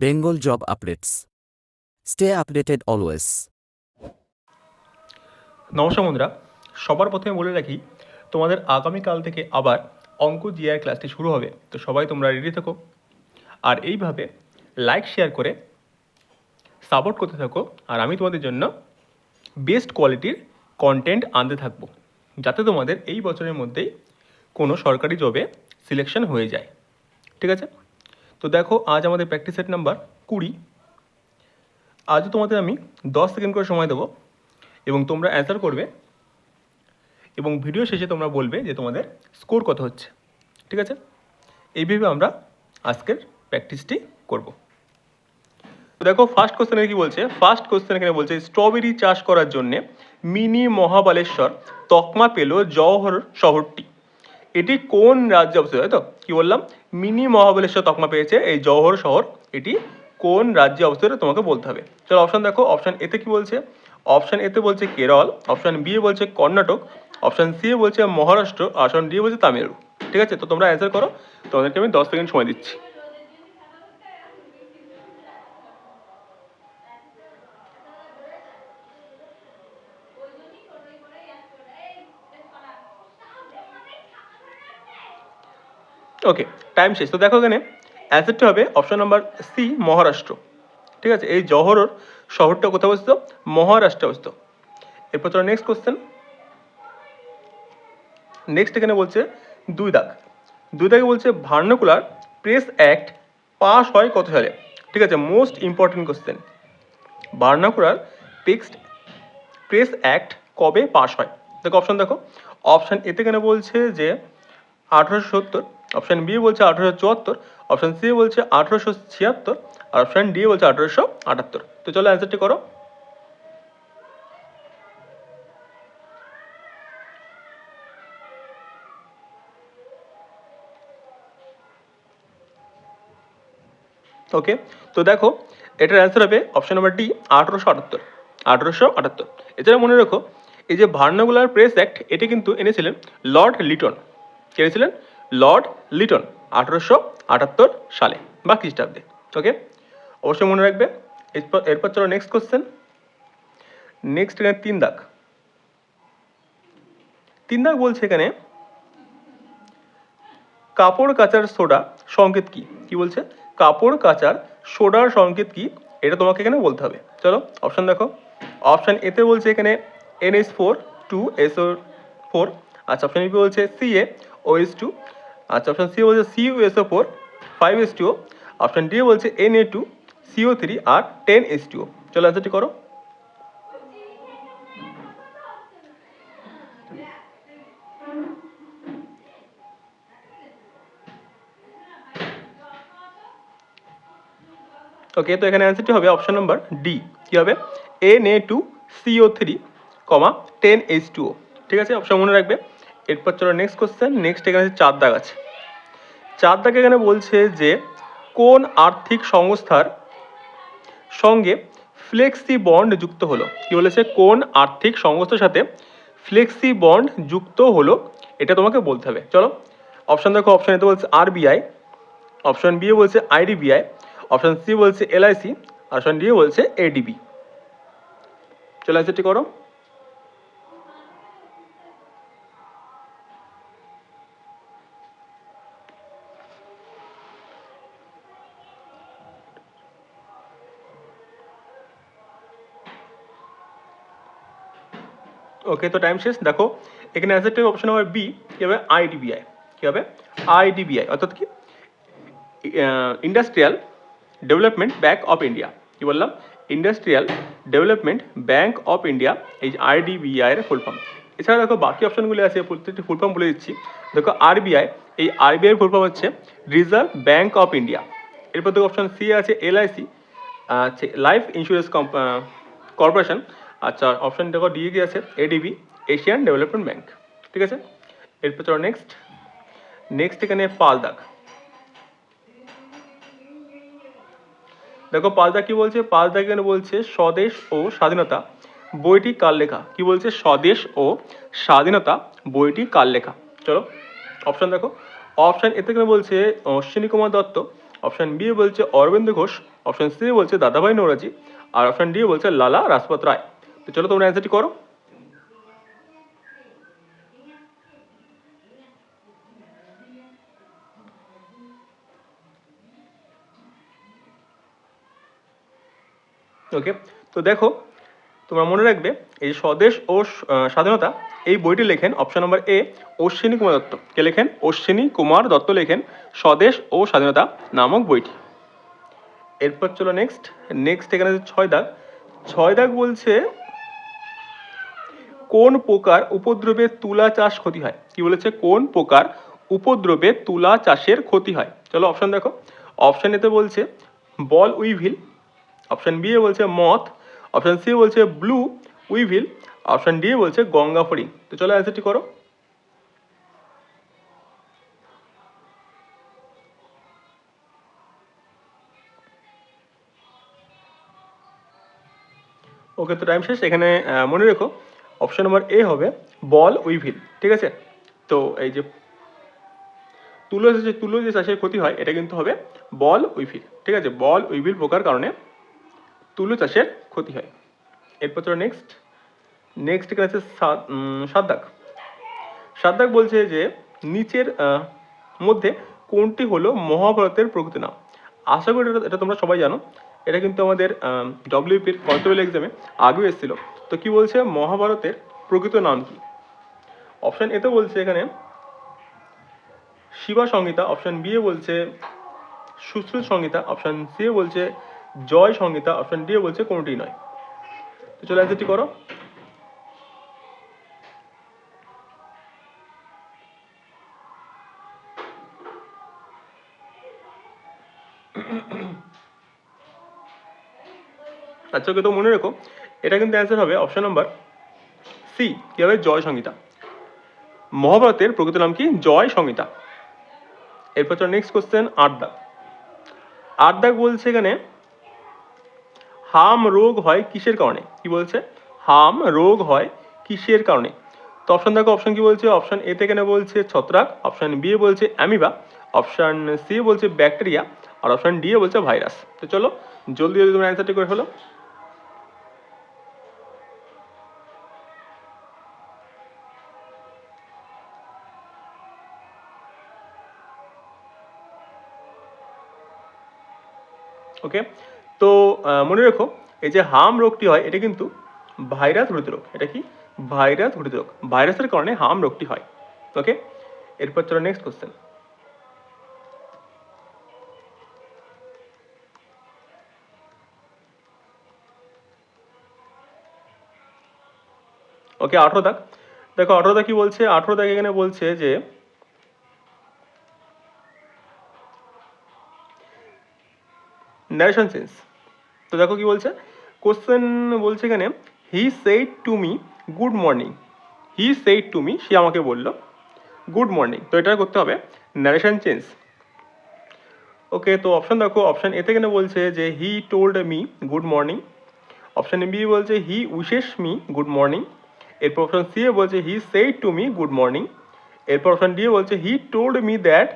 Bengal Job Updates. Stay updated always. নমস্কার বন্ধুরা, সবার প্রথমে বলে রাখি তোমাদের আগামীকাল থেকে আবার অঙ্ক জিআর ক্লাসটি শুরু হবে। তো সবাই তোমরা রেডি থেকো আর এইভাবে লাইক শেয়ার করে সাপোর্ট করতে থাকো। আর আমি তোমাদের জন্য বেস্ট কোয়ালিটির কন্টেন্ট আনতে থাকবো, যাতে তোমাদের এই বছরের মধ্যেই কোনো সরকারি জবে সিলেকশন হয়ে যায়। ঠিক আছে? তো দেখো, আজ আমাদের প্র্যাকটিস সেট নাম্বার 20। আজও তোমাদের আমি 10 সেকেন্ড করে সময় দেবো এবং তোমরা অ্যান্সার করবে এবং ভিডিও শেষে তোমরা বলবে যে তোমাদের স্কোর কত হচ্ছে। ঠিক আছে? এইভাবে আমরা আজকের প্র্যাকটিসটি করব। দেখো, ফার্স্ট কোশ্চেনে কি বলছে। ফার্স্ট কোশ্চেন এখানে বলছে স্ট্রবেরি চাষ করার জন্যে মিনি মহাবালেশ্বর তকমা পেল জওহর শহরটি। এটি কোন রাজ্যে অবস্থিত? তাই তো কি বললাম, মিনি মহাবালেশ্বর তকমা পেয়েছে এই জওহর শহর, এটি কোন রাজ্যে অবস্থিত তোমাকে বলতে হবে। চলো অপশন দেখো। অপশন এতে কি বলছে? অপশন এতে বলছে কেরল, অপশন বি বলছে কর্ণাটক, অপশন সি বলছে মহারাষ্ট্র, অপশন ডি বলছে তামিলনাড়ু। ঠিক আছে? তো তোমরা অ্যান্সার করো, তোমাদেরকে আমি 10 সেকেন্ড সময় দিচ্ছি। ওকে, টাইম শেষ। তো দেখো, এখানে অ্যান্সারটা হবে অপশন নাম্বার সি, মহারাষ্ট্র। ঠিক আছে? এই জওহর শহরটা কোথায় অবস্থিত? মহারাষ্ট্রে অবস্থিত। এরপর চলো নেক্সট কোশ্চেন। নেক্সট এখানে বলছে দুই দাগে বলছে ভার্নাকুলার প্রেস অ্যাক্ট পাস হয় কত সালে? ঠিক আছে, most important question. Vernacular press act কবে পাস হয়? দেখো অপশন দেখো। অপশন এতে এখানে বলছে যে 1870, অপশন বি বলছে 1874, অপশন সি বলছে 1876 আর অপশন ডি বলছে 1878। তো চলো অ্যান্সারটি করো। ওকে, তো দেখো এটার অ্যান্সার হবে অপশন নাম্বার ডি, 1878। এছাড়া মনে রাখো, এই যে ভার্নাকুলার প্রেস অ্যাক্ট এটি কিন্তু এনেছিলেন লর্ড লিটন। এনেছিলেন লর্ড লিটন 1878 সালে বা খ্রিস্টাব্দে। ওকে, অবশ্যই মনে রাখবে। এরপর চলো নেক্সট কোশ্চেন। নেক্সট এখানে তিন দাগ বলছে এখানে কাপড় কাচার সোডা সংকেত কি? কি বলছে? কাপড় কাচার সোডার সংকেত কি? এটা তোমাকে এখানে বলতে হবে। চলো অপশন দেখো। অপশন এতে বলছে এখানে NH4 2SO4, আচ্ছা অপশন বি বলছে CaOH2, আচ্ছা অপশন সি বলছে CuSO4 5H2O, অপশন ডি বলছে Na2CO3 আর 10H2O। চলো অ্যান্সারটি করো। ওকে, তো এখানে অ্যান্সারটি হবে অপশন নাম্বার ডি। কী হবে? Na2CO3, 10H2O। ঠিক আছে, অপশন মনে রাখবে। এরপর চলো নেক্সট কোশ্চেন। নেক্সট এখানে 4 দাগ আছে। 4 দাগে এখানে বলছে যে কোন আর্থিক সংস্থার সঙ্গে ফ্লেক্সি বন্ড যুক্ত হলো? কি বলেছে? কোন আর্থিক সংস্থার সাথে ফ্লেক্সি বন্ড যুক্ত হলো, এটা তোমাকে বলতে হবে। চলো অপশন দেখো। অপশন এতে বলছে RBI, অপশন বি বলছে IDBI, অপশন সি বলছে LIC, অপশন ডি বলছে ADB। চলো অ্যান্সারটি করো। ওকে, তো টাইম শেষ। দেখো এখানে অ্যান্সারটি হবে অপশন নাম্বার বি। কী হবে? IDBI। কী হবে? IDBI অর্থাৎ কি? Industrial development bank of India. কী বললাম? Industrial development bank of India, এই IDBI এর ফুল ফর্ম। এছাড়া দেখো বাকি অপশনগুলি আছে, প্রত্যেকটি ফুল ফর্ম বলে দিচ্ছি। দেখো RBI, এই RBI এর ফুল ফর্ম হচ্ছে রিজার্ভ ব্যাঙ্ক অফ ইন্ডিয়া। এরপর দেখো অপশন সি আছে LIC, আছে লাইফ ইন্স্যুরেন্স কর্পোরেশন। আচ্ছা অপশন দেখো ডি কি আছে? ADB, Asian development bank. ঠিক আছে? এরপর চলো নেক্সট এখানে 5 দাগ। দেখো 5 দাগ কি বলছে? 5 দাগ এখানে বলছে স্বদেশ ও স্বাধীনতা বইটি কার লেখা? কি বলছে? স্বদেশ ও স্বাধীনতা বইটি কার লেখা? চলো অপশন দেখো। অপশন এতে এখানে বলছে অশ্বিনী কুমার দত্ত, অপশন বি বলছে অরবিন্দ ঘোষ, অপশন সি বলছে দাদাভাই নৌরাজি, আর অপশন ডি বলছে লালা রাজপথ রায়। তো চলো তোমরা অ্যান্সারটি করো। ওকে, তো দেখো তোমরা মনে রাখবে এই স্বদেশ ও স্বাধীনতা এই বইটি লেখেন অপশন নম্বর এ অশ্বিনী কুমার দত্ত। কে লেখেন? অশ্বিনী কুমার দত্ত লেখেন স্বদেশ ও স্বাধীনতা নামক বইটি। এরপর চলো নেক্সট এখানে 6 দাগ। 6 দাগ বলছে কোন প্রকার উপদ্রবে তুলা চাষ ক্ষতি হয়? কি বলেছে? কোন প্রকার উপদ্রবে তুলা চাষের ক্ষতি হয়? চলো অপশন দেখো। অপশন এতে বলছে বল উইভিল, অপশন বি এ বলছে মথ, অপশন সি বলছে ব্লু উইভিল, অপশন ডি বলছে গঙ্গা ফড়িং। তো চলো অ্যান্সারটি করো। ওকে, তো টাইম শেষ। এখানে মনে রেখো অপশন নম্বর এ হবে বল উইভিল। ঠিক আছে, তো এই যে তুলো যে চাষের ক্ষতি হয় এটা কিন্তু হবে বল উইভিল। ঠিক আছে, বল উইভিল পোকার কারণে তুলো চাষের ক্ষতি হয়। এরপর চলো নেক্সট এখানে আছে 7 দাগ। 7 দাগ বলছে যে নিচের মধ্যে কোনটি হলো মহাভারতের প্রকৃত নাম? আশা করি এটা তোমরা সবাই জানো। এটা কিন্তু আমাদের ডব্লিউপির কনস্টেবল এক্সামে আগেও এসেছিল। তো কি বলছে মহাভারতের প্রকৃত নাম কি? অপশন এতে বলছে এখানে শিবা সংহিতা, অপশন বি এ বলছে সুশ্রুত সংহিতা, অপশন সি এ বলছে জয় সংহিতা, অপশন ডি এ বলছে কোনটি নয়। তো চলো অ্যান্সারটি করো। আচ্ছা, ওকে, তো মনে রেখো এটা কিন্তু অ্যান্সার হবে অপশন নাম্বার সি, কি হবে জয় সংহিতা। মহাভারতের প্রকৃত নাম কি? জয় সংহিতা। এরপর চলো নেক্সট কোশ্চেন 8 দাগ। 8 দাগ বলছে এখানে হাম রোগ হয় কিসের কারণে? কি বলছে? হাম রোগ হয় কিসের কারণে? তো অপশন দেখো, অপশন কি বলছে? অপশন এ থেকে বলছে ছত্রাক, অপশন বি এ বলছে অ্যামিবা, অপশন সি এ বলছে ব্যাকটেরিয়া, আর অপশন ডি এ বলছে ভাইরাস। তো চলো জলদি জলদি তোমরা অ্যান্সারটি করে ফেলো। ওকে, তো মনে রেখো এই যে হাম রোগটি হয় এটা কিন্তু ভাইরাস ঘটিত রোগ। এটা কি? ভাইরাস ঘটিত রোগ। ভাইরাসের কারণে হাম রোগটি হয়। ওকে, এরপর চলো নেক্সট কোশ্চেন। ওকে, 18 দাগ। দেখো 18 দাগ কি বলছে? 18 দাগ এখানে বলছে যে ন্যারেশন চেঞ্জ। তো দেখো কি বলছে কোশ্চেন, বলছে এখানে he said to me good morning. He said to me, সে আমাকে বলল গুড মর্নিং। তো এটা করতে হবে ন্যারেশন চেঞ্জ। ওকে, তো অপশন দেখো। অপশন এতে এখানে বলছে যে he told me good morning, option B বলছে he wishes me good morning, এরপর অপশন সি এ বলছে he said to me good morning, এরপর অপশন ডি বলছে he told me that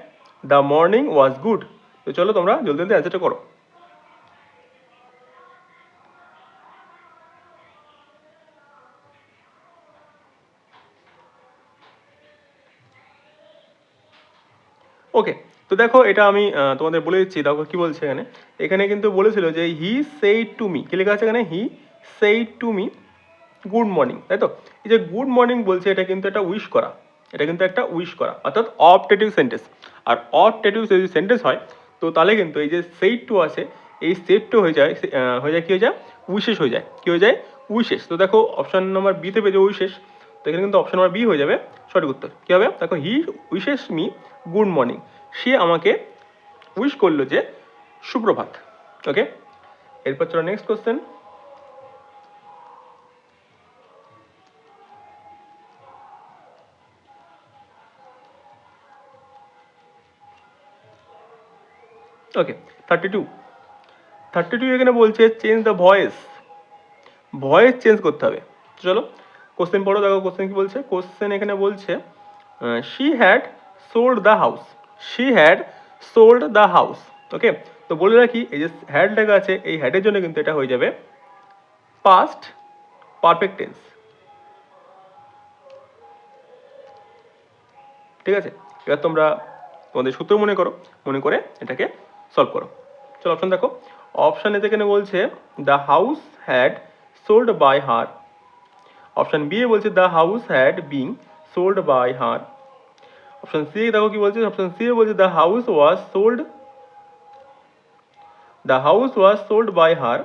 the morning was good. তো চলো তোমরা জলদি জলদি অ্যান্সারটা করো। ওকে, তো দেখো এটা আমি তোমাদের বলে দিচ্ছি। দেখো কি বলছে এখানে। এখানে কিন্তু বলেছিল যে হি সেইড টু মি, কি লেখা আছে এখানে? He said to me good morning, তাই তো? এই যে গুড মর্নিং বলছে এটা কিন্তু একটা উইশ করা। এটা কিন্তু একটা উইশ করা, অর্থাৎ অপটেটিভ সেন্টেন্স। আর অপটেটিভ যদি সেন্টেন্স হয় তো তাহলে কিন্তু এই যে সেইড টু আছে এই সেড টু হয়ে যায় কি হয়ে যায়? উইশেস হয়ে যায়। কি হয়ে যায়? উইশেস। তো দেখো অপশন নাম্বার বিতে পেয়েছে উইশেস, তো এখানে কিন্তু অপশন নাম্বার বি হয়ে যাবে সঠিক উত্তর। কী হবে? দেখো হি উইশেস মি গুড মর্নিং, সে আমাকে উইশ করলো যে সুপ্রভাত। ওকে, এরপর চলো নেক্সট কোশ্চেন। ওকে, 32 এখানে বলছে change the voice. Voice change করতে হবে। চলো কোশ্চেন পড়ো। দেখো কোশ্চেন কি বলছে। কোশ্চেন এখানে বলছে she had sold the house. She had sold the house. Okay, তো বলে রাখি এই যে হ্যাড লেখা আছে এই হ্যাডের জন্য কিন্তু এটা হয়ে যাবে পাস্ট পারফেক্ট টেন্স। ঠিক আছে, এবার তোমরা তোমাদের সূত্র মনে করো, মনে করে এটাকে সলভ করো। চলো অপশন দেখো। অপশন এতে এখানে বলছে the house had sold by her. Option B এ বলছে the house had being sold by her. Option C দেখো কি বলছে, অপশন সি এ বলছে the house was sold by her.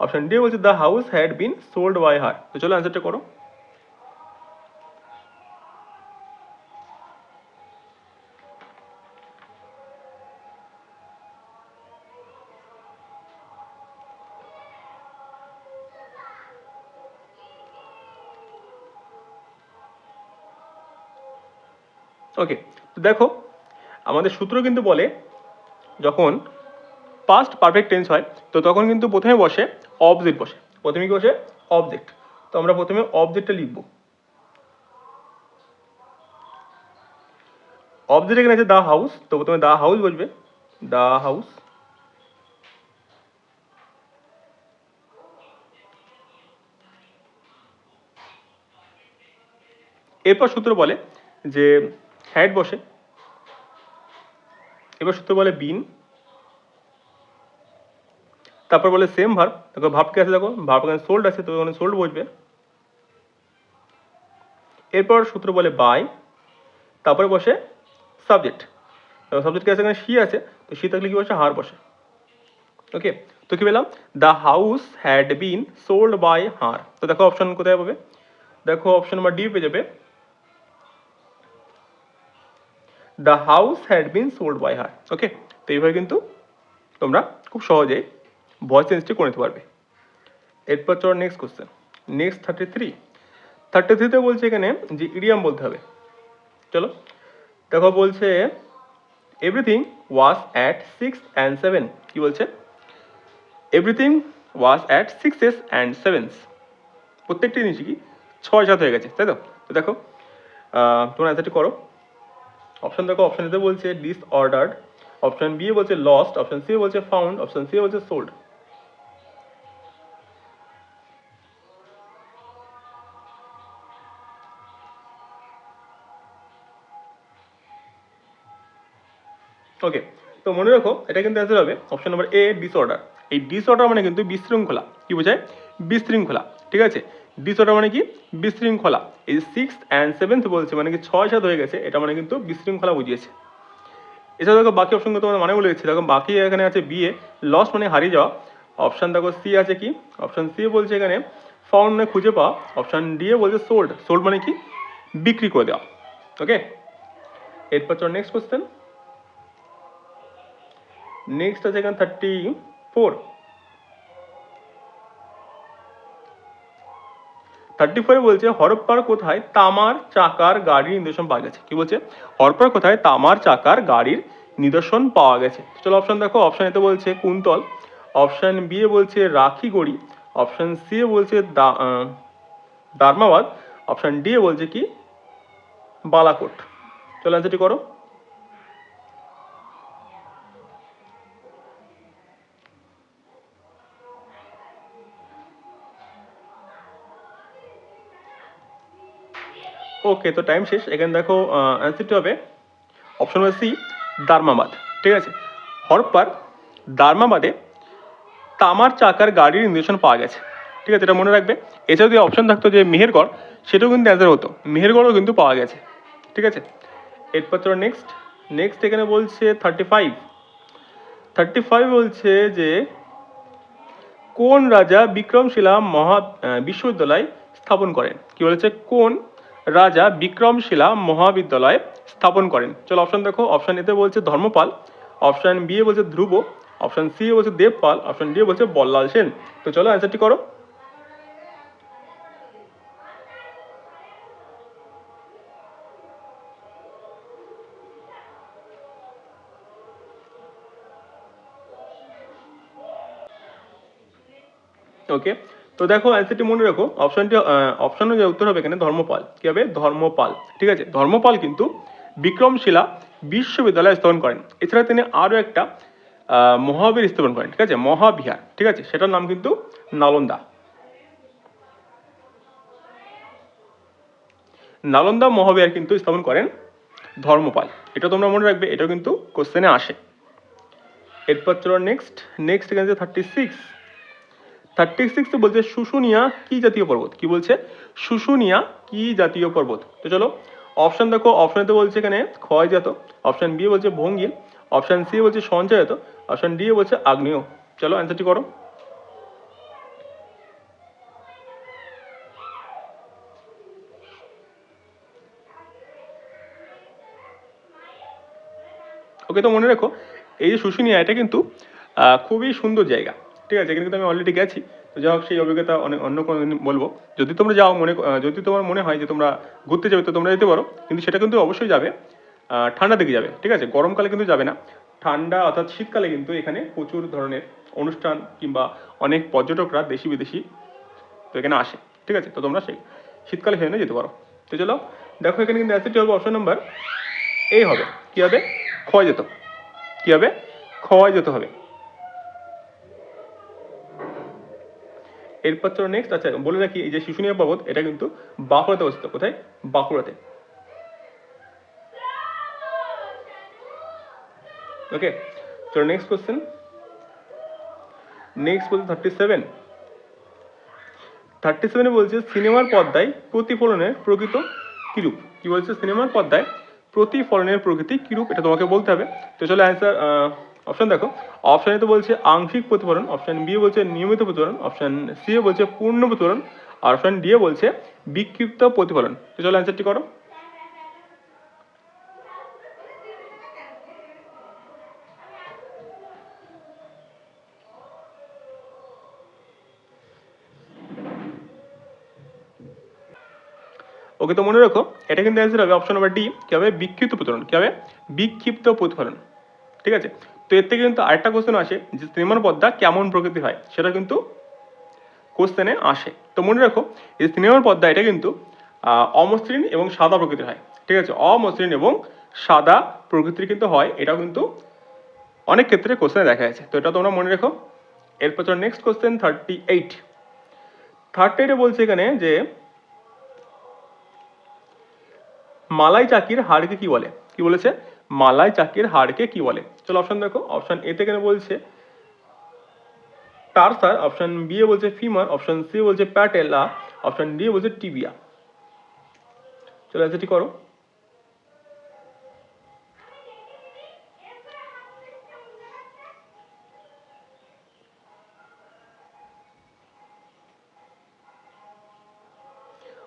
Option D বলছে the house had been sold by her. তো চলো অ্যান্সারটা করো। ওকে, তো দেখো আমাদের সূত্র কিন্তু বলে যখন পাস্ট পারফেক্ট টেন্স হয় তো তখন কিন্তু প্রথমে বসে অবজেক্ট বসে। প্রথমে কি বসে? অবজেক্ট। তো আমরা প্রথমে অবজেক্টটা লিখব। অবজেক্ট এখানে আছে দ্য হাউস, তো প্রথমে দ্য হাউস বসবে, দ্য হাউস। এরপর সূত্র বলে যে হ্যাড বসে, এবার সূত্র বলে বিন, তারপর বলে সেম ভার্ব। দেখো ভার্ব কি আছে, দেখো ভার্ব এখানে সোল্ড আছে তো ওখানে সোল্ড বসবে। এরপর সূত্র বলে বাই, তারপরে বসে সাবজেক্ট। সাবজেক্ট কি আছে এখানে সি আছে, তো সি থাকলে কি বসে? হার বসে। ওকে, তো কি পেলাম? The house had been sold by her. তো দেখো অপশন কোথায় পাবে, দেখো অপশন নাম্বার ডি পেয়ে যাবে, the house had been sold by her. Okay, তো এইভাবে কিন্তু তোমরা খুব সহজেই ভয়েস চেঞ্জটি করে নিতে পারবে। এরপর চলো নেক্সট কোশ্চেন, নেক্সট 33তে বলছে এখানে যে ইডিয়াম বলতে হবে। চলো দেখো বলছে এভরিথিং ওয়াজ অ্যাট 6 and 7। কি বলছে? Everything was at 6s and 7s। প্রত্যেকটি জিনিসই কি 6-7 হয়ে গেছে, তাই তো? তো দেখো তোমরা অ্যান্সারটি করো। অপশন দেখো, অপশন এতে বলছে ডিসঅর্ডার্ড, অপশন বি বলছে লস্ট, অপশন সি বলছে ফাউন্ড, অপশন সি বলছে সোল্ড। ওকে, তো মনে রাখো এটা কিন্তু অ্যান্সার হবে অপশন নাম্বার এ ডিসঅর্ডার। এই ডিসঅর্ডার মানে কিন্তু বিশৃঙ্খলা। কি বোঝায়? বিশৃঙ্খলা। ঠিক আছে, ডিসঅর্ডার মানে কি? বিশৃঙ্খলা। এই 6 and 7 বলছে মানে কি 6-7 হয়ে গেছে, এটা মানে কিন্তু বিশৃঙ্খলা বুঝিয়েছে। এছাড়া দেখো বাকি অপশনগুলো তোমাদের মানে বলে দিচ্ছি। দেখো বাকি এখানে আছে বি এ লস মানে হারিয়ে যাওয়া, অপশন দেখো সি আছে কি, অপশন সি বলছে এখানে ফাউন্ড মানে খুঁজে পাওয়া, অপশন ডি এ বলছে সোল্ড, সোল্ড মানে কি? বিক্রি করে দেওয়া। ওকে, এরপর চলো নেক্সট কোশ্চেন, নেক্সট আছে এখানে 34 বলছে হরপ্পার কোথায় তামার চাকার গাড়ির নিদর্শন পাওয়া গেছে। কি বলছে? হরপ্পার কোথায় তামার চাকার গাড়ির নিদর্শন পাওয়া গেছে। চলো অপশন দেখো, অপশন এতে বলছে কুন্তল, অপশন বি এ বলছে রাখিগড়ি, অপশন সি এ বলছে দারমাবাদ, অপশন ডি এ বলছে কি বালাকোট। চলো অ্যান্সারটি করো। ওকে, তো টাইম শেষ। এখানে দেখো অ্যান্সারটি হবে অপশন নাম্বার সি দারমাবাদ। ঠিক আছে, হরপ্পার দারমাবাদে তামার চাকার গাড়ির নিদর্শন পাওয়া গেছে। ঠিক আছে, এটা মনে রাখবে। এছাড়া যদি অপশন থাকতো যে মেহেরগড়, সেটাও কিন্তু অ্যান্সার হতো, মেহেরগড়ও কিন্তু পাওয়া গেছে। ঠিক আছে, এরপর চলো নেক্সট এখানে বলছে 35 বলছে যে কোন রাজা বিক্রমশিলা বিশ্ববিদ্যালয় স্থাপন করেন। কি বলেছে? কোন রাজা বিক্রমশিলা মহাবিদ্যালয় স্থাপন করেন। চলো অপশন দেখো, অপশন এতে বলছে ধর্মপাল, অপশন বি এ বলছে ধ্রুব, অপশন সি এ বলছে দেবপাল, অপশন ডি এ বলছে বল্লাল সেন। তো চলো অ্যান্সারটি করো। ওকে, তো দেখো অ্যান্সারটি মনে রাখো, অপশনের যে উত্তর হবে এখানে ধর্মপাল। কি হবে? ধর্মপাল। ঠিক আছে, ধর্মপাল কিন্তু বিক্রমশিলা বিশ্ববিদ্যালয় স্থাপন করেন। এছাড়া তিনি আরও একটা মহাবীর স্থাপন করেন, ঠিক আছে, মহাবিহার, ঠিক আছে, সেটার নাম কিন্তু নালন্দা। নালন্দা মহাবিহার কিন্তু স্থাপন করেন ধর্মপাল। এটা তোমরা মনে রাখবে, এটাও কিন্তু কোশ্চেনে আসে। এরপর চলো নেক্সট এখানে 36 বলছে শুশুনিয়া কি জাতীয় পর্বত? কি বলছে? শুশুনিয়া কি জাতীয় পর্বত? তো চলো অপশন দেখো, অপশনেতে বলছে এখানে ক্ষয়জাত, অপশন বি বলছে ভঙ্গিল, অপশন সি বলছে সঞ্চয়জাত, অপশন ডি বলছে আগ্নেয়। চলো অ্যান্সারটি করো। ওকে, তো মনে রেখো এই যে শুশুনিয়া এটা কিন্তু খুবই সুন্দর জায়গা, ঠিক আছে, এখানে কিন্তু আমি অলরেডি গেছি। তো যাই হোক, সেই অভিজ্ঞতা অন্য কোনো দিন বলবো। যদি তোমরা যাও যদি তোমার মনে হয় যে তোমরা ঘুরতে যাবে তো তোমরা যেতে পারো, কিন্তু সেটা কিন্তু অবশ্যই যাবে ঠান্ডা দিকে যাবে, ঠিক আছে, গরমকালে কিন্তু যাবে না। ঠান্ডা অর্থাৎ শীতকালে কিন্তু এখানে প্রচুর ধরনের অনুষ্ঠান কিংবা অনেক পর্যটকরা দেশি বিদেশি তো এখানে আসে, ঠিক আছে, তো তোমরা সেই শীতকালে সেখানে যেতে পারো। তো চলো দেখো এখানে কিন্তু অ্যান্সারটি হবে অপশন নাম্বার এ হবে। কি হবে? ক্ষয় যেত। কি হবে? ক্ষয় যেতে হবে। এরপর চলো নেক্সট। আচ্ছা বলে রাখি, এই যে শুশুনিয়া পর্বত এটা কিন্তু বাঁকুড়াতে অবস্থিত। কোথায়? বাঁকুড়াতে। ওকে, চলো নেক্সট কোশ্চেন। নেক্সট বলছে 37 বলছে সিনেমার পর্দায় প্রতিফলনের প্রকৃত কিরূপ? কি বলছে? সিনেমার পর্দায় প্রতিফলনের প্রকৃতি কিরূপ, এটা তোমাকে বলতে হবে। তো চলো অ্যান্সার অপশন দেখো। অপশন এ তো বলছে আংশিক প্রতিফলন, অপশন বি বলছে নিয়মিত প্রতিফলন, অপশন সি বলছে পূর্ণ প্রতিফলন, আর অপশন ডি বলছে বিক্ষিপ্ত প্রতিফলন। তো চলো অ্যান্সারটি করো। ওকে, তো মনে রাখো এটা কিন্তু অ্যান্সার হবে অপশন নাম্বার ডি। কি হবে? বিক্ষিপ্ত প্রতিফলন। কি হবে? বিক্ষিপ্ত প্রতিফলন, ঠিক আছে। তো এর থেকে কিন্তু আরেকটা কোশ্চেন আসে যে সিনেমার পর্দা কেমন প্রকৃতির হয়, সেটা কিন্তু কোশ্চেনে আসে। তো মনে রাখো এই সিনেমার পর্দা এটা কিন্তু অমসৃণ এবং সাদা প্রকৃতির হয়, ঠিক আছে, অমসৃণ এবং সাদা প্রকৃতির কিন্তু হয়। এটাও কিন্তু অনেক ক্ষেত্রে কোশ্চেনে দেখা যাচ্ছে, তো এটা তোমরা মনে রেখো। এরপর নেক্সট কোশ্চেন 38 বলছে এখানে যে মালাই চাকির হাড়কে কি বলে? কি বলেছে? মালাই চাকির হাড়কে কি বলে? চলো অপশন দেখো। অপশন এ থেকে বলছে টারসার, অপশন বি এ বলছে ফিমার, অপশন সি বলছে প্যাটেলা, অপশন ডি বলছে টিবিয়া। চলো অ্যান্সারটি করো।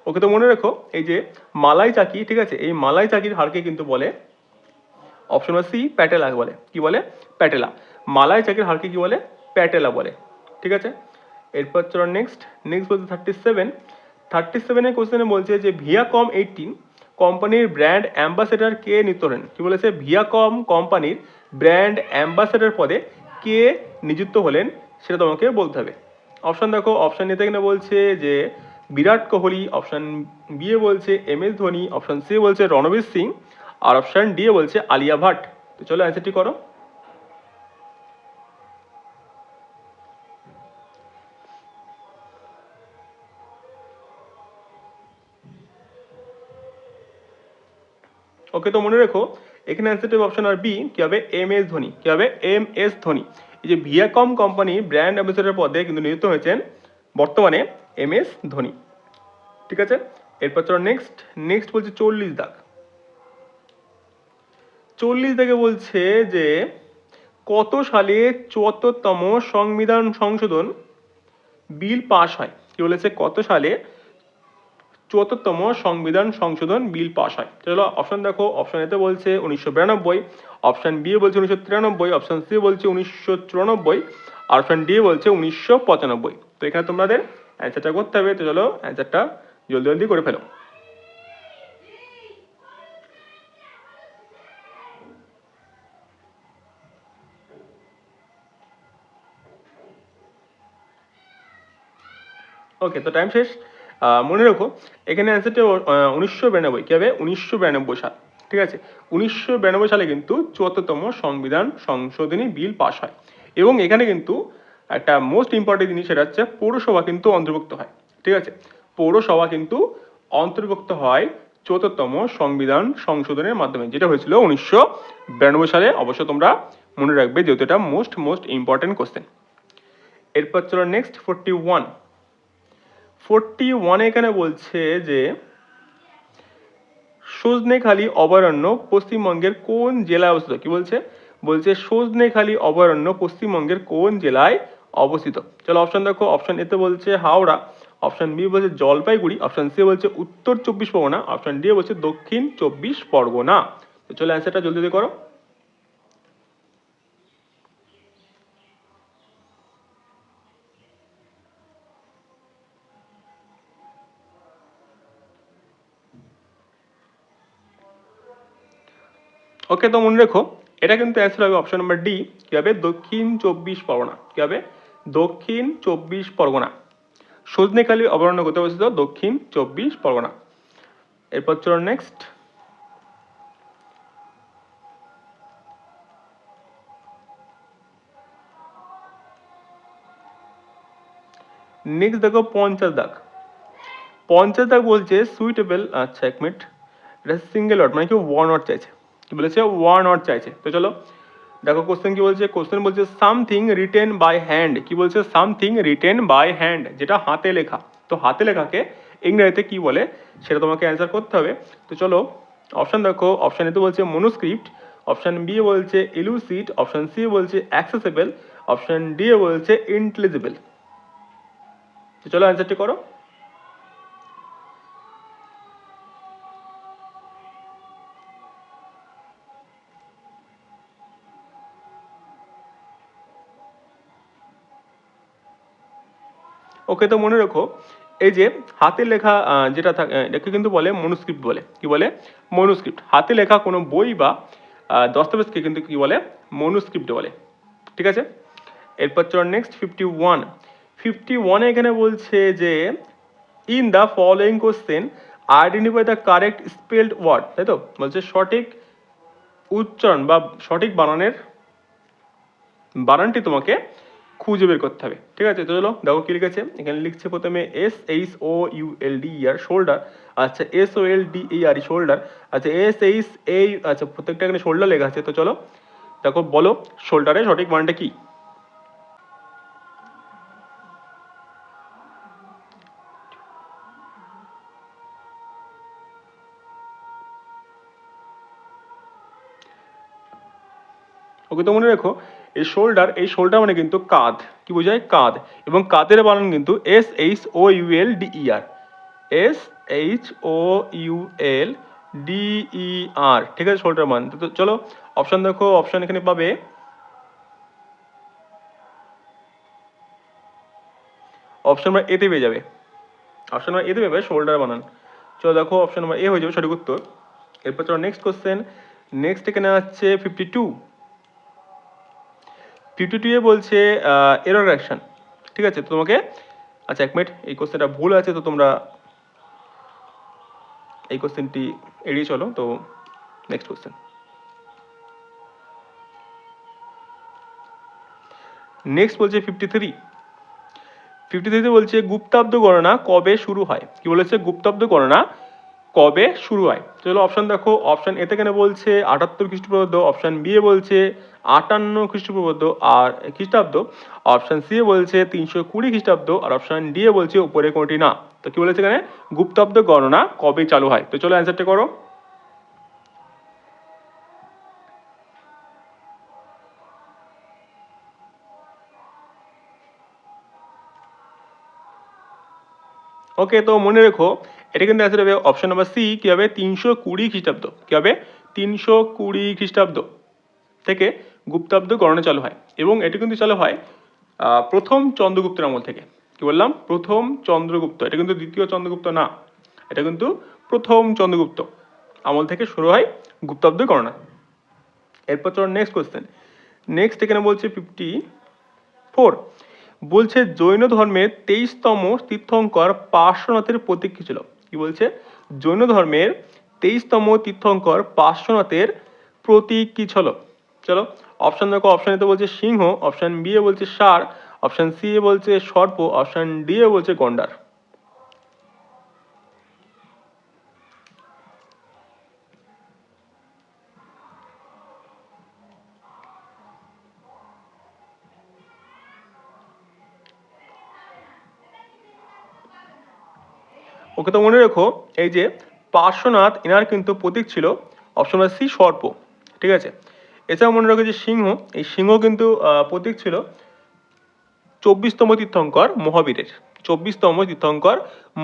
ওকে, তো মনে রেখো এই যে মালাই চাকি, ঠিক আছে, এই মালাই চাকির হাড়কে কিন্তু বলে অপশন সি প্যাটেলা বলে। কি বলে? প্যাটেলা। মালাই চাকির হাড়কে কি বলে? প্যাটেলা বলে, ঠিক আছে। এরপর চলো নেক্সট বলছে 37 কোশ্চেনে বলছে যে ভিয়াকম 18 কোম্পানির ব্র্যান্ড অ্যাম্বাসেডর কে নিযুক্ত হলেন? কি বলেছে? ভিয়াকম কোম্পানির ব্র্যান্ড অ্যাম্বাসেডর পদে কে নিযুক্ত হলেন সেটা তোমাকে বলতে হবে। অপশন দেখো। অপশন নিতে গেলে বলছে যে বিরাট কোহলি, অপশন বি এ বলছে M S Dhoni, option C বলছে রণবীর সিং, আর অপশন ডি এ বলছে আলিয়া ভাট। তো চলো অ্যান্সারটি করো। ওকে, তো মনে রেখো এখানে অ্যান্সারটি অপশন আর বি। কি হবে? M S Dhoni. কি হবে? M S Dhoni. এই যে ভিয়াকম কোম্পানি ব্র্যান্ড অ্যাম্বাসেডর পদে কিন্তু নিযুক্ত হয়েছেন বর্তমানে এম এস ধোনি, ঠিক আছে। এরপর চলো নেক্সট বলছে 40 দাগে বলছে যে কত সালে 74তম সংবিধান সংশোধন বিল পাশ হয়? কি বলেছে? কত সালে 74তম সংবিধান সংশোধন বিল পাশ হয়? চলো অপশন দেখো। অপশন এতে বলছে 1992, অপশন বি বলছে 1993, অপশন সি বলছে 1994, আর অপশন ডি বলছে 1995। তো এখানে তোমাদের অ্যান্সারটা করতে হবে। তো চলো অ্যান্সারটা জলদি করে ফেলো। ওকে, তো টাইম শেষ। মনে রাখো এখানে অ্যান্সারটা 1992। কি হবে? 1992 সাল, ঠিক ঠিক আছে। 1992 সালে কিন্তু 74তম সংবিধান সংশোধনী বিল পাস হয় এবং এখানে কিন্তু একটা মোস্ট ইম্পর্টেন্ট জিনিস, সেটা হচ্ছে পৌরসভা কিন্তু অন্তর্ভুক্ত হয়। ঠিক আছে, পৌরসভা কিন্তু অন্তর্ভুক্ত হয় 74তম সংবিধান সংশোধনের মাধ্যমে, যেটা হয়েছিল 1992 সালে। অবশ্য তোমরা মনে রাখবে, যেহেতু এটা মোস্ট ইম্পর্টেন্ট কোশ্চেন। এরপর চলো নেক্সট 41 এখানে বলছে যে সজনেখালি অভয়ারণ্য পশ্চিমবঙ্গের কোন জেলায় অবস্থিত? কি বলছে? বলছে সজনেখালি অভয়ারণ্য পশ্চিমবঙ্গের কোন জেলায় অবস্থিত? চলো অপশন দেখো। অপশন এতে বলছে হাওড়া, অপশন বি বলছে জলপাইগুড়ি, অপশন সি বলছে উত্তর 24 পরগনা, অপশন ডি বলছে দক্ষিণ 24 পরগনা। তো চলো অ্যান্সারটা জলদি করো। ওকে, তো মনে রেখো এটা কিন্তু অ্যান্সার হবে অপশন নাম্বার ডি। কি হবে? দক্ষিণ 24 পরগনা। কি হবে? দক্ষিণ 24 পরগনা। সজনেখালি অভয়ারণ্য কোথায় অবস্থিত? দক্ষিণ 24 পরগনা। এরপর চলো নেক্সট। নেক্সট দেখো 50 দাগ। 50 দাগ বলছে সুইটেবল। আচ্ছা এক মিনিট, এটা সিঙ্গেল ওয়ার্ড, মানে কি ওয়ান ওয়ার্ড চাইছে। কি বলেছে? ওয়ান ওয়ার্ড চাইছে। তো চলো দেখো কোশ্চেন কি বলছে। কোশ্চেন বলছে সামথিং রিটেন বাই হ্যান্ড। কি বলছে? সামথিং রিটেন বাই হ্যান্ড, যেটা হাতে লেখা। তো হাতে লেখাকে ইংরেজিতে কি বলে সেটা তোমাকে অ্যান্সার করতে হবে। তো চলো অপশন দেখো। অপশন এতে বলছে মনোস্ক্রিপ্ট, অপশন বি বলছে ইলুসিড, অপশন সি বলছে অ্যাক্সেসেবল, অপশন ডি বলছে ইন্টেলিজিবল। তো চলো অ্যান্সারটি করো। ওকে, তো মনে রাখো এই যে হাতে লেখা যেটা থাকে এটাকে কিন্তু বলে মনুস্ক্রিপ্ট বলে। কি বলে? মনুস্ক্রিপ্ট। হাতে লেখা কোনো বই বা দস্তাবেজকে কিন্তু কি বলে? মনুস্ক্রিপ্ট বলে। ঠিক আছে, এরপর চল নেক্সট 51 এখানে বলছে যে in the following question identify the correct spelled word. তাই তো বলছে সঠিক উচ্চারণ বা সঠিক বানানটি তোমাকে খুঁজে বের করতে হবে। ঠিক আছে, তো চলো দেখো কি লিখেছে। এখানে লিখছে প্রথমে SHOULDER শোল্ডার। আচ্ছা SOLDER শোল্ডার। আচ্ছা SHA, আচ্ছা প্রত্যেকটা এখানে শোল্ডার লেখা আছে। তো চলো দেখো বলো শোল্ডারের সঠিক মানটা কি? ওকে, তো মনে রেখো এই শোল্ডার মানে কিন্তু কাঁধ। কি বোঝায়? কাঁধ। এবং কাঁধের বানান কিন্তু SHOULDER। SHOULDER। ঠিক আছে, শোল্ডার মান। তো চলো অপশন দেখো। অপশন এখানে পাবে অপশন নাম্বার এতে পেয়ে যাবে। অপশন নাম্বার এতে পেয়ে শোল্ডার বানান। চলো দেখো অপশন নাম্বার এ হয়ে যাবে সঠিক উত্তর। এরপর চলো নেক্সট কোশ্চেন। নেক্সট এখানে আছে 52 এ বলছে এরর অ্যাকশন। ঠিক আছে, তো তোমাকে আচ্ছা এক মিনিট, এই কোশ্চেনটা ভুল আছে, তো তোমরা এই কোশ্চেনটি এড়িয়ে চলো। তো নেক্সট কোশ্চেন। নেক্সট বলছে 53 বলছে গুপ্তাব্দ গণনা কবে শুরু হয়? কি বলেছে? গুপ্তাব্দ গণনা কবে শুরু হয়? চলো অপশন দেখো। অপশন এতে কেন বলছে 78 খ্রিস্টপূর্বাব্দ, অপশন বি এ বলছে 58 খ্রিস্টপূর্বাব্দ আর খ্রিস্টাব্দ, অপশন সি এ বলছে 320 খ্রিস্টাব্দ, আর অপশন ডি এ বলছে উপরে কোনটি না। তো কি বলেছে এখানে? গুপ্তাব্দ গণনা কবে চালু হয়? তো চলো অ্যান্সারটা করো। ওকে, তো মনে রেখো এটা কিন্তু অ্যান্সার হবে অপশন নাম্বার সি। কি হবে? 320 খ্রিস্টাব্দ। কি হবে? 320 খ্রিস্টাব্দ থেকে গুপ্তাব্দ গণনা চালু হয় এবং এটি কিন্তু চালু হয় প্রথম চন্দ্রগুপ্তের আমল থেকে। কি বললাম? প্রথম চন্দ্রগুপ্ত। এটা কিন্তু দ্বিতীয় চন্দ্রগুপ্ত না, এটা কিন্তু প্রথম চন্দ্রগুপ্ত আমল থেকে শুরু হয় গুপ্তাব্দ গণনা। এরপর চলো নেক্সট কোশ্চেন। নেক্সট এখানে বলছে 54 বলছে জৈন ধর্মের 23তম তীর্থঙ্কর পার্শ্বনাথের প্রতীক কি ছিল? কি বলছে? জৈন ধর্মের 23তম তীর্থঙ্কর পার্শ্বনাথের প্রতীক কি ছিল? চলো অপশন দেখো, অপশন এতে বলছে সিংহ, অপশন বি এ বলছে ষাঁড়, অপশন সি এ বলছে সর্প, অপশন ডি এ বলছে গন্ডার। ওকে, তো মনে রেখো এই যে পার্শ্বনাথ এনার কিন্তু প্রতীক ছিল অপশন সি সর্প, ঠিক আছে। এছাড়াও মনে রাখো যে সিংহ, এই সিংহ কিন্তু প্রতীক ছিল 24তম তীর্থঙ্কর মহাবীরের। 24তম তীর্থঙ্কর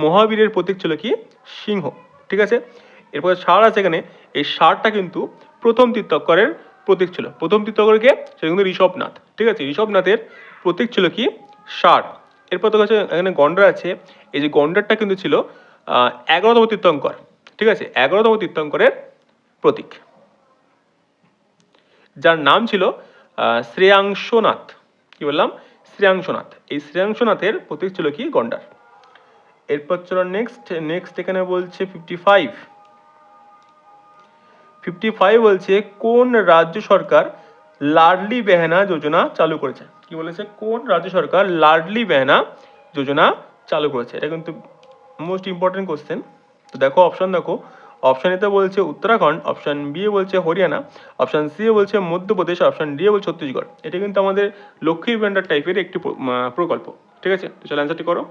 মহাবীরের প্রতীক ছিল কি? সিংহ, ঠিক আছে। এরপরে ষাঁড় আছে এখানে, এই ষাঁড়টা কিন্তু প্রথম তীর্থঙ্করের প্রতীক ছিল। প্রথম তীর্থঙ্করকে সেটা কিন্তু ঋষভনাথ, ঠিক আছে। ঋষভনাথের প্রতীক ছিল কি? ষাঁড়। এরপর তো কাছে এখানে গন্ডার আছে, এই যে গন্ডারটা কিন্তু ছিল 11তম তীর্থঙ্কর, ঠিক আছে। 11তম তীর্থঙ্করের প্রতীক, যার নাম ছিল শ্রেয়াংশনাথ। কি বললাম? শ্রেয়াংশনাথ। এই শ্রেয়াংশনাথের প্রতীক ছিল কি? গন্ডার। এরপর চলো নেক্সট এখানে বলছে 55 বলছে কোন রাজ্য সরকার লাডলি বেহেনা যোজনা চালু করেছে? কি বলেছে? কোন রাজ্য সরকার লাডলি বেহেনা যোজনা চালু করেছে? এটা কিন্তু মোস্ট ইম্পর্টেন্ট কোশ্চেন। তো দেখো অপশন দেখো, অপশন এতে বলছে উত্তরাখণ্ড, অপশন বি এ বলছে হরিয়ানা, অপশন সি এ বলছে মধ্যপ্রদেশ, অপশন ডি এ বলছে ছত্তিশগড়। এটা কিন্তু আমাদের লক্ষ্মীর ভান্ডার টাইপের একটি প্রকল্প, ঠিক আছে। তো চলো অ্যান্সারটি করো।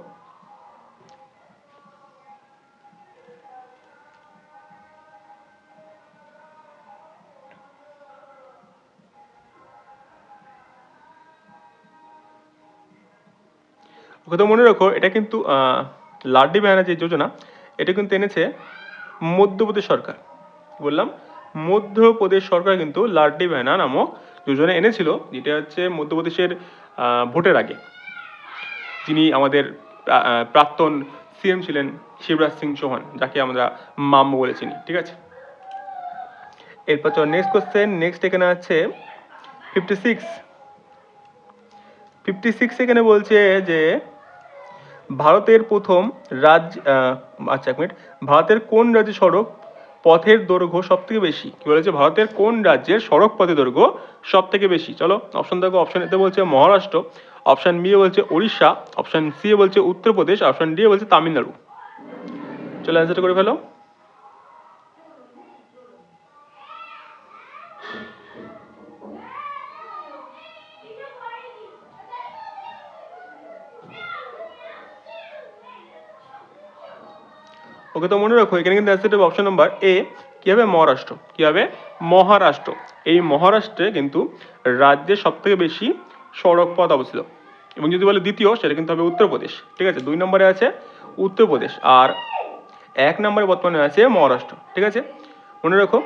ওকে, তো মনে রাখো এটা কিন্তু লাডলি বেহানা যে যোজনা, এটা কিন্তু এনেছে মধ্যপ্রদেশ সরকার। বললাম মধ্যপ্রদেশ সরকার কিন্তু লাডলি বেহানা নামক যোজনা এনেছিল, যেটা হচ্ছে মধ্যপ্রদেশের ভোটের আগে যিনি আমাদের প্রাক্তন সিএম ছিলেন শিবরাজ সিং চৌহান, যাকে আমরা মাম্মু বলে চিনি, ঠিক আছে। এরপর চলো নেক্সট কোশ্চেন। নেক্সট এখানে আছে 56 এখানে বলছে যে ভারতের প্রথম রাজ্য আচ্ছা এক মিনিট, ভারতের কোন রাজ্যের সড়ক পথের দৈর্ঘ্য সব থেকে বেশি? কি বলেছে? ভারতের কোন রাজ্যের সড়ক পথের দৈর্ঘ্য সব থেকে বেশি? চলো অপশন দেখো, অপশন এতে বলছে মহারাষ্ট্র, অপশন বি এ বলছে উড়িষ্যা, অপশন সি এ বলছে উত্তরপ্রদেশ, অপশন ডি এ বলছে তামিলনাড়ু। চলো অ্যান্সারটা করে ফেলো। ওকে, তো মনে রাখো এখানে কিন্তু অ্যান্সার হবে অপশন নাম্বার এ। কি হবে? মহারাষ্ট্র। কি হবে? মহারাষ্ট্র। এই মহারাষ্ট্রে কিন্তু রাজ্যের সব থেকে বেশি সড়ক পথ অবস্থিত। এবং যদি বলে দ্বিতীয়, সেটা কিন্তু হবে উত্তরপ্রদেশ, ঠিক আছে। 2 নম্বরে আছে উত্তরপ্রদেশ, আর 1 নম্বরে বর্তমানে আছে মহারাষ্ট্র, ঠিক আছে। মনে রাখো।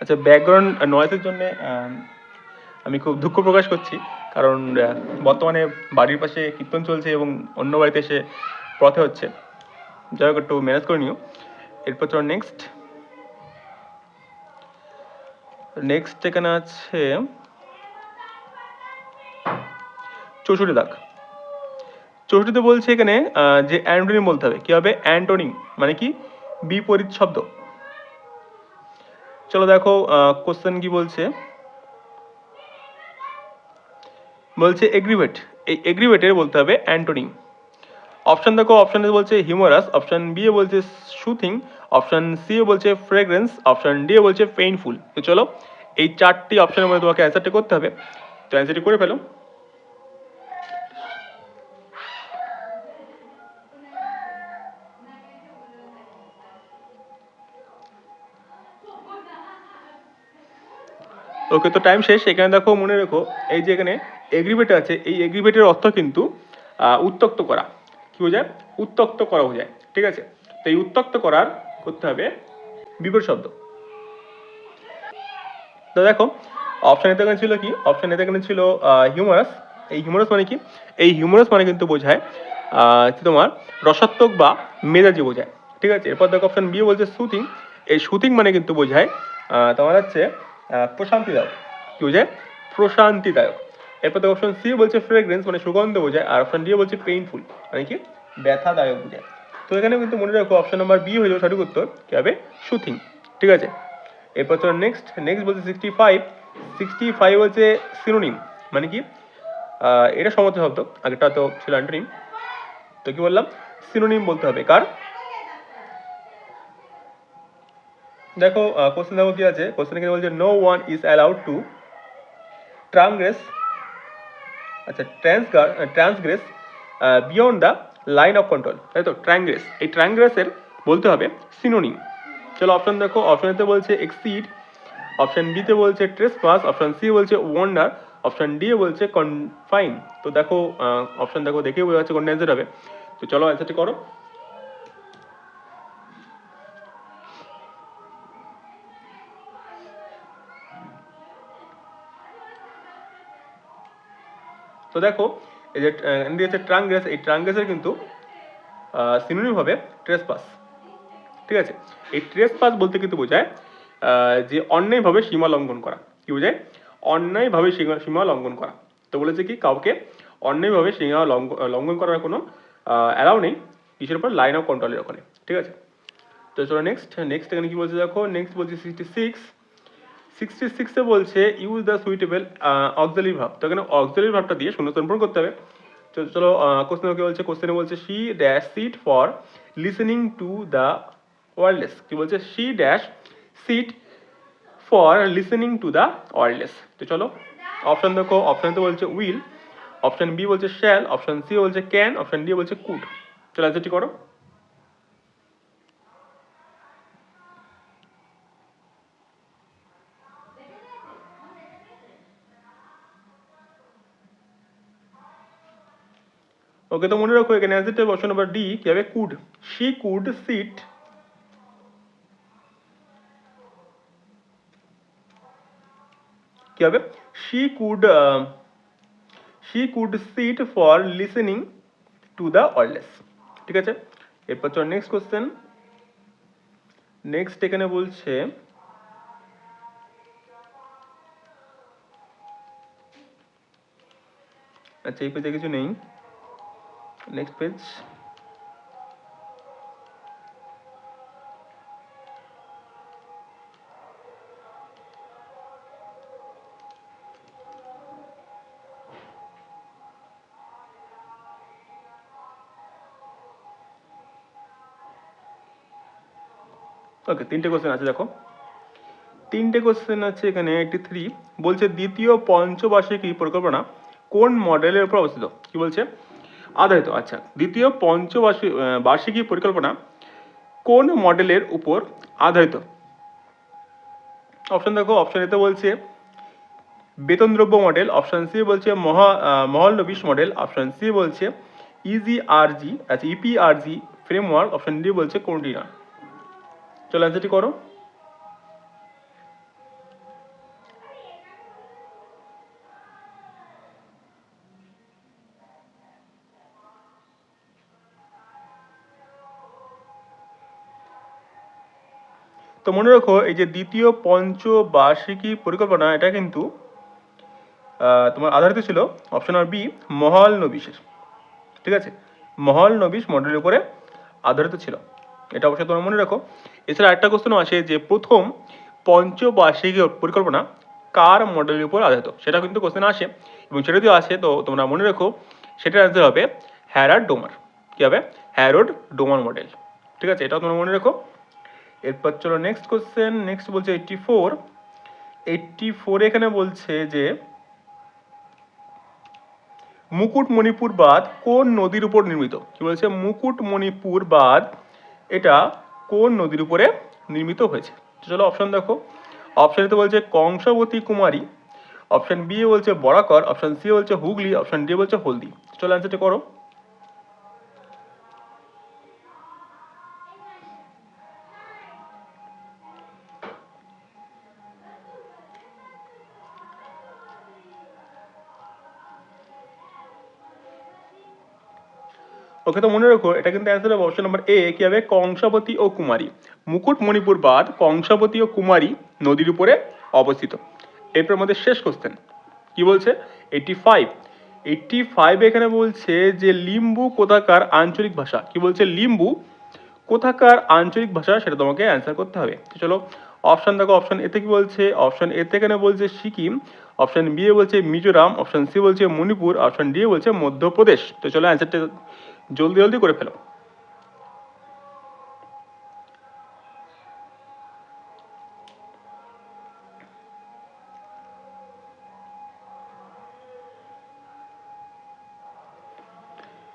আচ্ছা, ব্যাকগ্রাউন্ড নয়েজের জন্য আমি খুব দুঃখ প্রকাশ করছি, কারণ বর্তমানে বাড়ির পাশে কীর্তন চলছে এবং অন্য বাড়িতে এসে পথে হচ্ছে। যাই হোক, একটু ম্যানেজ করে নিও। এরপর চলো নেক্সট এখানে আছে 64 দাগ। 64তে বলছে এখানে যে অ্যান্টোনিম বলতে হবে। কি হবে? অ্যান্টোনিম মানে কি? বিপরীত শব্দ। চলো দেখো কোশ্চেন কি বলছে। বলছে এগ্রিভেট, এই এগ্রিভেটের বলতে হবে অ্যান্টোনিম। অপশন দেখো, অপশন এ বলছে হিউমারাস, অপশন বি এ বলছে সুথিং, অপশন সি এ বলছে ফ্রেগ্রেন্স, অপশন ডি এ বলছে পেইনফুল। তো চলো এই 4টি অপশনের মধ্যে তোমাকে অ্যান্সারটি করতে হবে। তো অ্যান্সারটি করে ফেলো। ওকে, তো টাইম শেষ। এখানে দেখো মনে রেখো এই যে এখানে এগ্রিভেট আছে, এই এগ্রিভেটের অর্থ কিন্তু উত্তক্ত করা। কি বোঝায়? উত্তক্ত করা বোঝায়, ঠিক আছে। তো এই উত্তক্ত করার করতে হবে বিপরীত শব্দ। তো দেখো অপশন এতে এখানে ছিল কি? অপশন এতে এখানে ছিল হিউমারাস। এই হিউমারাস মানে কি? এই হিউমারাস মানে কিন্তু বোঝায় তোমার রসাত্মক বা মেজাজি বোঝায়, ঠিক আছে। এরপর দেখো অপশন বি বলছে সুথিং। এই সুথিং মানে কিন্তু বোঝায় তোমার হচ্ছে প্রশান্তিদায়ক। কি বোঝায়? প্রশান্তিদায়ক। এরপর দেখো অপশন সি বলছে ফ্রেগ্রেন্স মানে সুগন্ধ বোঝায়, আর অপশন ডি বলছে পেইনফুল মানে কি? ব্যথাদায়ক বোঝায়। তো এখানে কিন্তু মনে রাখো অপশন নাম্বার বি হয়ে যাবে সঠিক উত্তর, কি হবে সুথিং। ঠিক আছে, এরপর চলো নেক্সট বলছে 65 হচ্ছে সিনোনিম, মানে কি এটা সমর্থ শব্দ, আগেটা তো ছিল অ্যান্টোনিম, তো কি বললাম সিনোনিম বলতে হবে কার। দেখো কোশ্চেন দেখো কি আছে, কোশ্চেন এখানে বলছে no one is allowed to transgress, আচ্ছা transgress beyond the line of control, তাই তো ট্রান্সগ্রেস, এই ট্রান্সগ্রেসের বলতে হবে সিনোনিম। চলো অপশন দেখো, অপশন এতে বলছে এক্সিড, অপশন বিতে বলছে ট্রেসপাস, অপশন সি বলছে ওয়ান্ডার, অপশন ডি বলছে কনফাইন। তো দেখো অপশন দেখো, দেখেই বোঝা যাচ্ছে কোনটা অ্যান্সার হবে। তো চলো অ্যান্সারটি করো। তো দেখো এই যে দিয়েছে ট্রান্সগ্রেস, এই ট্রান্সগ্রেসের কিন্তু সিনোনিম হবে ট্রেসপাস। ঠিক আছে, এই ট্রেসপাস বলতে কিন্তু বোঝায় যে অন্যায়ভাবে সীমা লঙ্ঘন করা। কি বোঝায়? অন্যায়ভাবে সীমা লঙ্ঘন করা। তো বলেছে কি কাউকে অন্যায়ভাবে সীমা লঙ্ঘন করার কোনো অ্যালাউ নেই, কিসের উপর? লাইন অফ কন্ট্রোলের ওখানে। ঠিক আছে, তো চলো নেক্সট এখানে কি বলছে দেখো, নেক্সট বলছে 66 বলছে use the suitable auxiliary verb. তো এখানে অক্সিলারি ভার্বটা দিয়ে শূন্যস্থান পূরণ করতে হবে। তো চলো কোশ্চেনে কি বলছে, কোশ্চেনে বলছে she dash sit for listening to the wireless. কি বলছে? She dash sit for listening to the wireless. তো চলো অপশন দেখো, অপশন তো বলছে উইল, অপশন বি বলছে শ্যাল, অপশন সি বলছে ক্যান, অপশন ডি বলছে কুড। চলো অ্যান্সারটি করো। ওকে, তো মনে রাখো এখানে অ্যান্সারটা হবে অপশন নাম্বার ডি, কি হবে? কুড। শি কুড সিট, কি হবে? She could sit for listening to the wireless. ঠিক আছে, এরপর চল নেক্সট কোশ্চেন। নেক্সট এখানে বলছে আচ্ছা এই পেজে কিছু নেই, নেক্সট পেজ। ওকে, তিনটে কোশ্চেন আছে দেখো, তিনটে কোশ্চেন আছে এখানে। 83 বলছে দ্বিতীয় পঞ্চবার্ষিকী পরিকল্পনা কোন মডেলের উপর অবস্থিত? কি বলছে? আধারিত। আচ্ছা, দ্বিতীয় বার্ষিকী পরিকল্পনা কোন মডেলের উপর আধারিত? অপশন দেখো, অপশন এতে বলছে বেতনদ্রব্য মডেল, অপশন সি বলছে মহলনবিশ মডেল, অপশন সি বলছে ইজিআরজি, আচ্ছা ইপিআরজি ফ্রেমওয়ার্ক, অপশন ডি বলছে কোনটি না। চলো অ্যান্সারটি করো। তো মনে রাখো এই যে দ্বিতীয় পঞ্চবার্ষিকী পরিকল্পনা, এটা কিন্তু তোমার আধারিত ছিল অপশন আর বি মহলনবিশের। ঠিক আছে, মহলনবিশ মডেলের উপরে আধারিত ছিল, এটা অবশ্যই তোমরা মনে রাখো। এছাড়া একটা কোশ্চেনও আসে যে প্রথম পঞ্চবার্ষিকী পরিকল্পনা কার মডেলের উপর আধারিত, সেটা কিন্তু কোশ্চেন আসে, এবং সেটা যদি আসে তো তোমরা মনে রাখো সেটার অ্যান্সার হবে হ্যারড ডোমার। কি হবে? হ্যারড ডোমার মডেল। ঠিক আছে, এটাও তোমরা মনে রাখো। এরপর চলো নেক্সট কোশ্চেন। নেক্সট বলছে 84 এখানে বলছে যে মুকুটমণিপুর বাঁধ কোন নদীর উপর নির্মিত? কি বলছে? মুকুটমণিপুর বাঁধ এটা কোন নদীর উপরে নির্মিত হয়েছে? চলো অপশন দেখো, অপশন এতে বলছে কংসাবতী কুমারী, অপশন বি বলছে বরাকর, অপশন সি বলছে হুগলি, অপশন ডি বলছে হলদি। চলো অ্যান্সারটা করো। ওকে, তো মনে রাখো এটা কিন্তু অ্যান্সার হবে অপশন নাম্বার এ, কি হবে? কংসাবতী ও কুমারী। মুকুটমণিপুর বাঁধ কংসাবতী ও কুমারী নদীর উপরে অবস্থিত। এরপর আমাদের শেষ কোশ্চেন কি বলছে 85 এখানে বলছে যে লিম্বু কোথাকার আঞ্চলিক ভাষা? কি বলছে? লিম্বু কোথাকার আঞ্চলিক ভাষা সেটা তোমাকে অ্যান্সার করতে হবে। তো চলো অপশান দেখো, অপশান এতে কি বলছে, অপশান এতে কেন বলছে সিকিম, অপশান বি এ বলছে মিজোরাম, অপশান সি বলছে মণিপুর, অপশান ডি বলছে মধ্যপ্রদেশ। তো চলো অ্যান্সারটা জলদি জলদি করে ফেলো।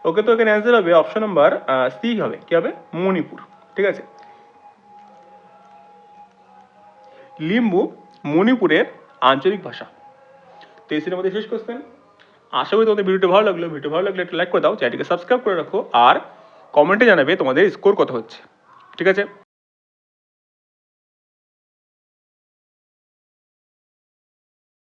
ওকে, তো এখানে অ্যান্সার হবে অপশন নাম্বার সি হবে, কি হবে, মণিপুর। ঠিক আছে, লিম্বু মণিপুরের আঞ্চলিক ভাষা। তো এই ছিল আমাদের শেষ কোশ্চেন। আশা করি তোমাদের ভিডিওটা ভালো লাগলো। ভিডিও ভালো লাগলে একটা লাইক করে দাও, চ্যানেলটিকে সাবস্ক্রাইব করে রাখো, আর কমেন্টে জানাবে তোমাদের স্কোর কত হচ্ছে। ঠিক আছে।